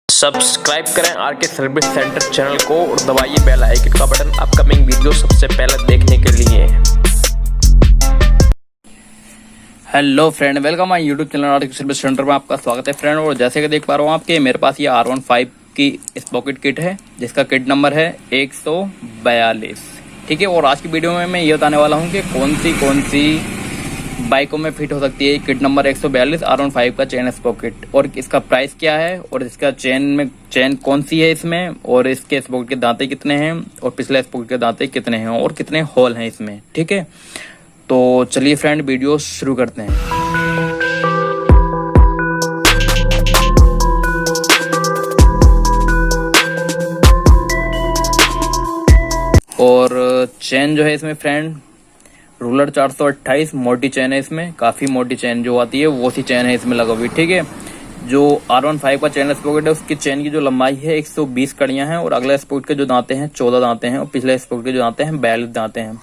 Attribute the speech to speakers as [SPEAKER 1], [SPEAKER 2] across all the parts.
[SPEAKER 1] Subscribe करें R K service centre channel को और दबाइए बेल आइकन का बटन अपकमिंग वीडियो सबसे पहले देखने के लिए।
[SPEAKER 2] Hello friend, welcome my YouTube channel RK service centre में आपका स्वागत है फ्रेंड। और जैसे कि देख पा रहा हूँ आपके मेरे पास ये R15 की स्पॉकेट किट है जिसका किट नंबर है 142। ठीक है। और आज की वीडियो में मैं ये बताने वाला हूँ कि कौन सी बाइकों में फिट हो सकती है किट नंबर 142 R15 का चेन स्पॉकेट, और इसका प्राइस क्या है, और इसका चेन कौन सी है इसमें, और इसके स्पॉकेट के दांते कितने हैं, और पिछले स्पॉकेट के दांते कितने हैं, और कितने होल हैं इसमें। ठीक है, तो चलिए फ्रेंड वीडियो शुरू करते हैं। और चेन जो है इसमें फ्रेंड रूलर 428 मोटी चेन है इसमें, काफी मोटी चेन जो आती है वो सी चेन है इसमें लगा हुई। ठीक है। जो R15 का चेन स्पॉकेट है उसकी चेन की जो लंबाई है 120 कड़ियां हैं, और अगले स्पॉकेट के जो दांते हैं 14 दांते हैं, और पिछले स्पॉकेट के जो दांते हैं 42 दांते हैं।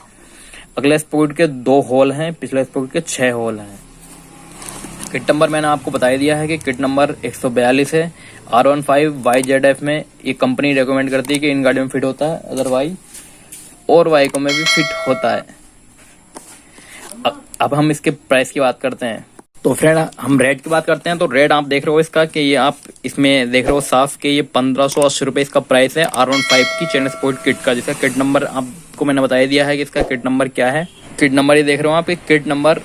[SPEAKER 2] अगले स्पॉकेट के 2 होल हैं, पिछले स्पॉकेट के 6 होल हैं। किट नंबर मैंने आपको बता दिया है कि किट नंबर 142 है। R15 YZF में ये कंपनी रिकमेंड करती है कि इन गाड़ियों में फिट होता है, अदरवाइज और बाइकों में भी फिट होता है। अब हम इसके प्राइस की बात करते हैं। तो फ्रेंड हम रेट की बात करते हैं। तो रेट आप देख रहे हो इसका कि ये आप इसमें देख रहे हो साफ कि ये 1580 रुपये इसका प्राइस है R15 की चेन स्पोर्ट किट का, जिसका किट नंबर आपको मैंने बता दिया है कि इसका किट नंबर क्या है। किट नंबर ये देख रहे हो आप, किट नंबर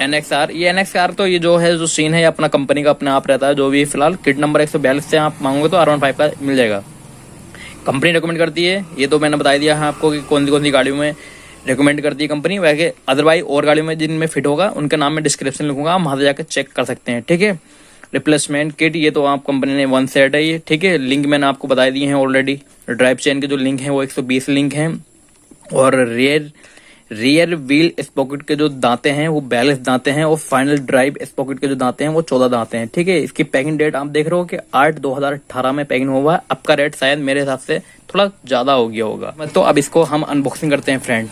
[SPEAKER 2] NXR। ये NXR तो ये जो है जो सीन है ये अपना कंपनी का अपने आप रहता है, जो भी फिलहाल किट नंबर 142 से आप मांगोगे तो R15 का मिल जाएगा। कंपनी रिकमेंड करती है, ये तो मैंने बता दिया है आपको कि कौन सी गाड़ियों में रिकमेंड करती है कंपनी। वैसे अदरवाइज और गाड़ियों में जिनमें फिट होगा उनका नाम मैं डिस्क्रिप्शन लिखूंगा, आप वहां से जाकर चेक कर सकते हैं। ठीक है। रिप्लेसमेंट किट ये तो आप कंपनी ने 1 सेट है ये। ठीक है। लिंक मैंने आपको बता दिए हैं ऑलरेडी। ड्राइव चेन के जो लिंक है वो 120 लिंक हैं, और रियर व्हील स्पॉकेट के जो दांते हैं वो 42 दांते हैं, और फाइनल ड्राइव स्पॉकेट के जो दांते हैं वो 14 दांते हैं। ठीक है। इसकी पैकिंग डेट आप देख रहे हो कि 8/2018 में पैकिंग हुआ है। अब का रेट शायद मेरे हिसाब से थोड़ा ज्यादा हो गया होगा। तो अब इसको हम अनबॉक्सिंग करते हैं फ्रेंड।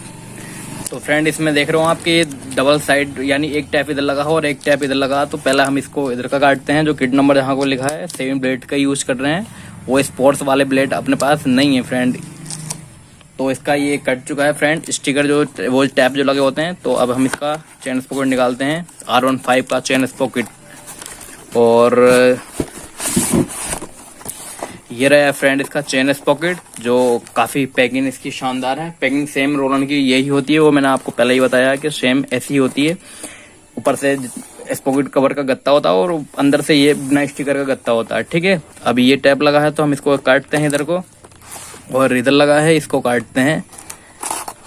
[SPEAKER 2] तो फ्रेंड इसमें देख रहे हो आपके डबल साइड, यानी एक टैप इधर लगा हो और एक टैप इधर लगा। तो पहले हम इसको इधर का काटते हैं। जो किट नंबर यहाँ को लिखा है 7 ब्लेड का यूज कर रहे हैं, वो स्पोर्ट्स वाले ब्लेड अपने पास नहीं है फ्रेंड। तो इसका ये कट चुका है फ्रेंड, स्टिकर जो वो टैप जो लगे होते हैं। तो अब हम इसका चेन स्पॉकेट निकालते हैं, R15 का चेन स्पॉकेट। और ये रहा फ्रेंड इसका चेन स्पॉकेट, जो काफी पैकिंग इसकी शानदार है। पैकिंग सेम रोलन की यही होती है, वो मैंने आपको पहले ही बताया कि सेम ऐसी होती है। ऊपर से स्पॉकेट कवर का गत्ता होता है और अंदर से ये बिना स्टिकर का गत्ता होता है। ठीक है। अब ये टैप लगा है तो हम इसको काटते हैं इधर को, और इधर लगा है इसको काटते हैं,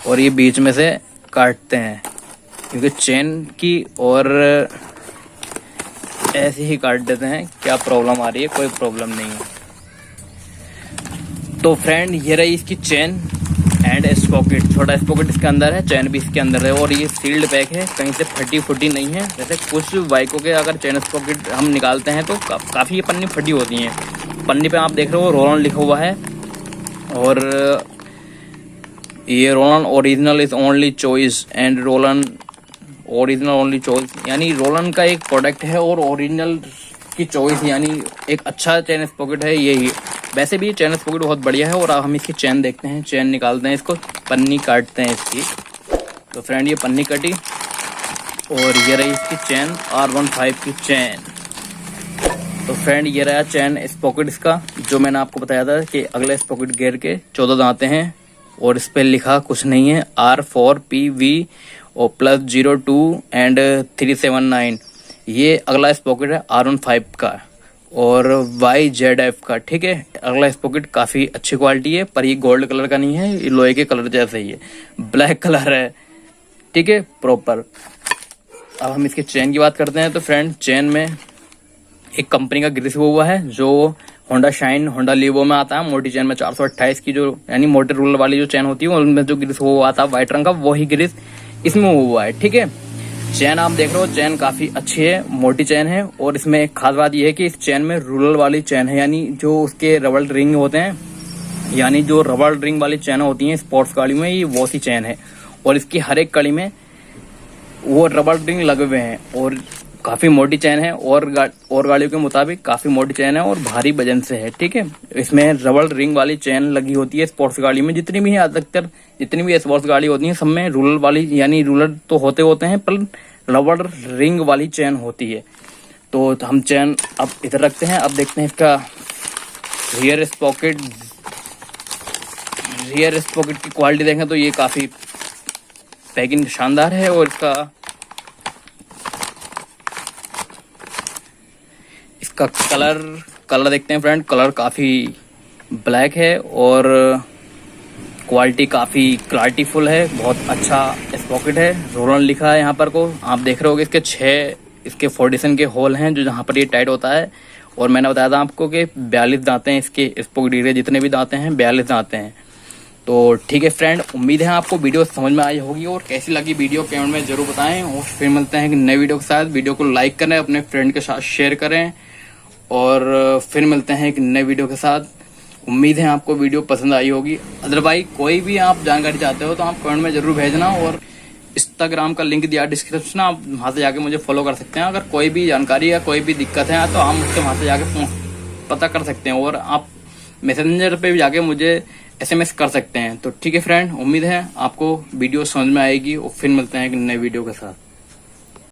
[SPEAKER 2] और ये बीच में से काटते हैं, क्योंकि चेन की और ऐसे ही काट देते हैं। क्या प्रॉब्लम आ रही है? कोई प्रॉब्लम नहीं है। तो फ्रेंड ये रही इसकी चेन एंड स्पॉकेट। छोटा स्पॉकेट इसके अंदर है, चेन भी इसके अंदर है, और ये सील्ड पैक है, कहीं से फटी नहीं है। जैसे कुछ बाइकों के अगर चेन स्पॉकेट हम निकालते हैं तो काफी ये पन्नी फटी होती है। पन्नी पे आप देख रहे हो रोलन लिखा हुआ है, और ये Rolan original is only choice and Rolan original only choice, यानी रोलन का एक प्रोडक्ट है और ओरिजिनल की चॉइस, यानी एक अच्छा चेन स्पॉकेट है यही। वैसे भी चेन स्पॉकेट बहुत बढ़िया है। और अब हम इसकी चेन देखते हैं, चेन निकालते हैं, इसको पन्नी काटते हैं इसकी। तो फ्रेंड ये पन्नी कटी, और ये रही इसकी चेन R15 की चेन। तो फ्रेंड ये रहा चेन स्पॉकेट इसका, जो मैंने आपको बताया था कि अगले स्पॉकेट गियर के 14 दांते हैं, और इस पे लिखा कुछ नहीं है। R4PV और +02 एंड 379, ये अगला स्पॉकेट है R15 का और YZF का। ठीक है। अगला स्पॉकेट काफी अच्छी क्वालिटी है, पर ये गोल्ड कलर का नहीं है, ये लोहे के कलर जैसा ही है, ब्लैक कलर है। ठीक है, प्रॉपर। अब हम इसके चेन की बात करते हैं। तो फ्रेंड चेन में एक कंपनी का ग्रीस हुआ है, जो होंडा शाइन, होंडा लीवो में आता है। मोटी चेन में 428 की जो यानी मोटे रूलर वाली जो चेन होती है उनमें जो ग्रीस हुआ आता है व्हाइट रंग का, वही ग्रीस इसमें हुआ है। ठीक है। चेन आप देख रहे हो, चेन काफी अच्छी है, मोटी चेन है। और इसमें एक खास बात यह है कि इस चेन में रूलर वाली चेन है, यानी जो उसके रबड़ रिंग होते हैं, यानी जो रबड़ रिंग वाली चेन होती हैं स्पोर्ट्स गाड़ी में, ये वो सी चेन है। और इसकी हर एक कड़ी में वो रबड़ रिंग लगे हुए हैं, और काफी मोटी चैन है और गाड़ियों के मुताबिक काफी मोटी चैन है और भारी वजन से है। ठीक है, इसमें रबड़ रिंग वाली चैन लगी होती है स्पोर्ट्स गाड़ी में। जितनी भी अधिकतर जितनी भी स्पोर्ट्स गाड़ी होती है सब में रूलर वाली यानी रूलर तो होते हैं पर रबड़ रिंग वाली चैन होती है। तो हम चैन अब इधर रखते हैं। अब देखते हैं इसका रियर स्पॉकेट की क्वालिटी देखें तो ये काफी पैकिंग शानदार है और इसका कलर देखते हैं फ्रेंड। कलर काफी ब्लैक है और क्वालिटी काफी क्लैरिटीफुल है। बहुत अच्छा स्पॉकेट है। रोलन लिखा है यहाँ पर को आप देख रहे होगे। इसके 6 इसके फोर्डिशन के होल हैं जो जहाँ पर ये टाइट होता है। और मैंने बताया था आपको कि 42 दांतें हैं इसके स्पॉकेट एरिया जितने भी दांतें हैं 42 दांतें हैं। तो ठीक है फ्रेंड, उम्मीद है आपको वीडियो समझ में आई होगी और कैसी लगी वीडियो कमेंट में जरूर बताएं। और फिर मिलते हैं नए वीडियो के साथ। वीडियो को लाइक करें, अपने फ्रेंड के साथ शेयर करें और फिर मिलते हैं एक नए वीडियो के साथ। उम्मीद है आपको वीडियो पसंद आई होगी। अदरवाइज कोई भी आप जानकारी चाहते हो तो आप कमेंट में जरूर भेजना और इंस्टाग्राम का लिंक दिया डिस्क्रिप्शन, आप वहां से जाके मुझे फॉलो कर सकते हैं। अगर कोई भी जानकारी या कोई भी दिक्कत है तो आप मुझसे वहां से जाके पता कर सकते हैं और आप मैसेंजर पे भी जाके मुझे SMS कर सकते हैं। तो ठीक है फ्रेंड, उम्मीद है आपको वीडियो समझ में आएगी और फिर मिलते हैं एक नए वीडियो के साथ।